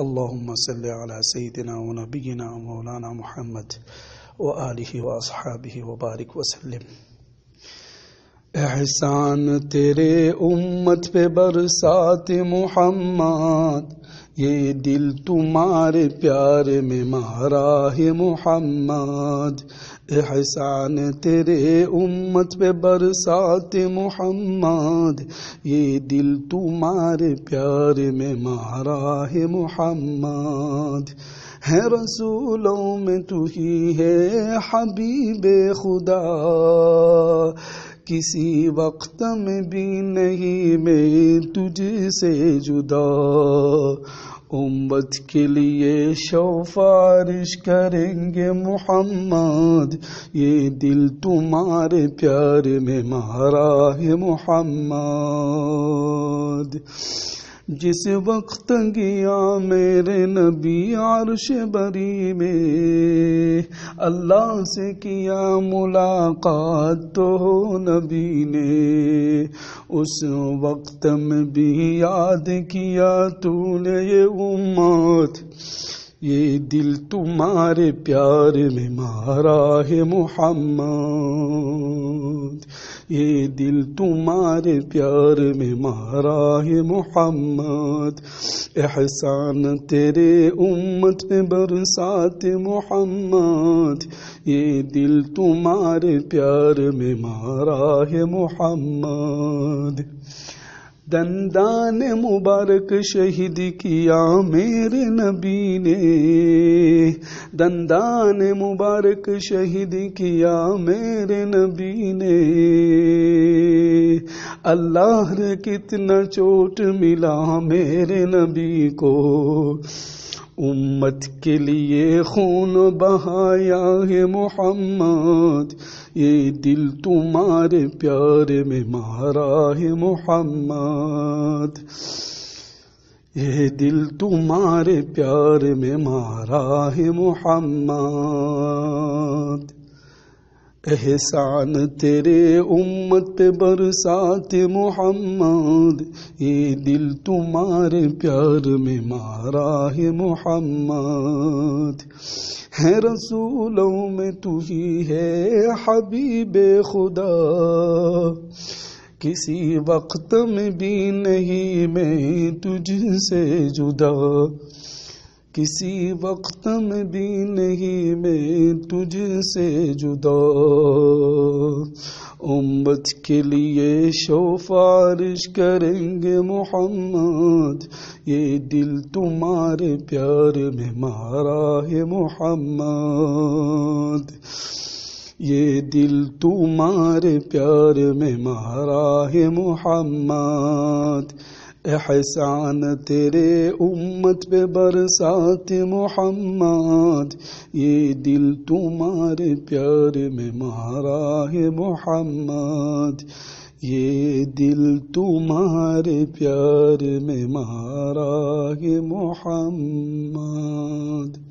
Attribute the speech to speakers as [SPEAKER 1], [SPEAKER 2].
[SPEAKER 1] اللهم صل على سيدنا ونبينا مولانا محمد وآلہ واصحابہ وبارک وسلم۔ احسان تیرے امت پہ برسات محمد، یہ دل تمہارے پیار میں مارا ہے محمد۔ احسان تیرے امت پہ برسات محمد، یہ دل تمہارے پیار میں مارا ہے محمد۔ ہے رسولوں میں تو ہی ہے حبیب خدا، کسی وقت میں بھی نہیں میں تجھ سے جدا۔ امت کے لیے سفارش کریں گے محمد، یہ دل تمہارے پیار میں مارا ہے محمد۔ جس وقت گیا میرے نبی عرش بری میں، اللہ سے کیا ملاقات تو نبی نے، اس وقت میں بھی یاد کیا تو نے یہ امت، یہ دل تمہارے پیار میں مارا ہے محمد، یہ دل تمہارے پیار میں مارا ہے محمد۔ احسان تیرے امت پہ برسات محمد، یہ دل تمہارے پیار میں مارا ہے محمد۔ دندان مبارک شہید کیا میرے نبی نے، دندان مبارک شہید کیا میرے نبی نے، اللہ نے کتنا چوٹ ملا میرے نبی کو، امت کے لیے خون بہایا ہے محمد، یہ دل تمہارے پیار میں مارا ہے محمد، یہ دل تمہارے پیار میں مارا ہے محمد۔ احسان تیرے امت پہ برسات محمد، یہ دل تمہارے پیار میں مارا ہے محمد۔ ہے رسولوں میں تو ہی ہے حبیب خدا، کسی وقت میں بھی نہیں میں تجھ سے جدا، کسی وقت میں بھی نہیں میں تجھ سے جدا۔ امت کے لیے سفارش کریں گے محمد، یہ دل تمہارے پیار میں مارا ہے محمد، یہ دل تمہارے پیار میں مارا ہے محمد۔ احسان تیرے امت پہ برسات محمد، یہ دل تمہارے پیار میں مارا ہے محمد، یہ دل تمہارے پیار میں مارا ہے محمد۔